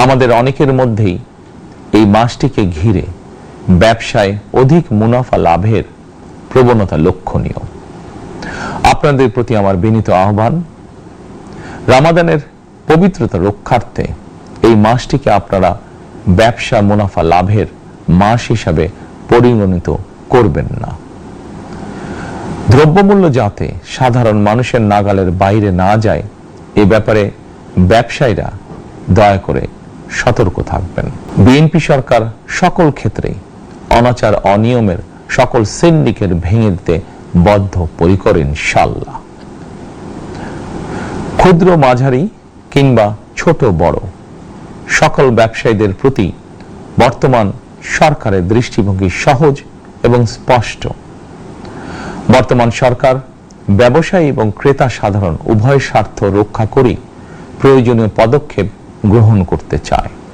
আমাদের অনেকের মধ্যেই এই মাসটিকে ঘিরে ব্যবসায় অধিক মুনাফা লাভের প্রবণতা লক্ষণীয়। আপনাদের প্রতি আমার বিনীত আহ্বান, রমাদানের পবিত্রতা রক্ষার্থে এই মাসটিকে আপনারা ব্যবসা মুনাফা লাভের মাস হিসাবে পরিগণিত করবেন না। দ্রব্যমূল্য যাতে সাধারণ মানুষের নাগালের বাইরে না যায়, এ ব্যাপারে ব্যবসায়ীরা দয়া করে সতর্ক থাকবেন। বিএনপি সরকার সকল ক্ষেত্রে অনাচার অনিয়মের সকল সিন্ডিকেট ভেঙে দিতে বদ্ধপরিকর ইনশাআল্লাহ। ক্ষুদ্র মাঝারি কিংবা ছোট বড় সকল ব্যবসায়ীদের প্রতি বর্তমান সরকারের দৃষ্টিভঙ্গি সহজ এবং স্পষ্ট। বর্তমান সরকার ব্যবসায়ী এবং ক্রেতা সাধারণ উভয় স্বার্থ রক্ষা করে প্রয়োজনীয় পদক্ষেপ গ্রহণ করতে চায়।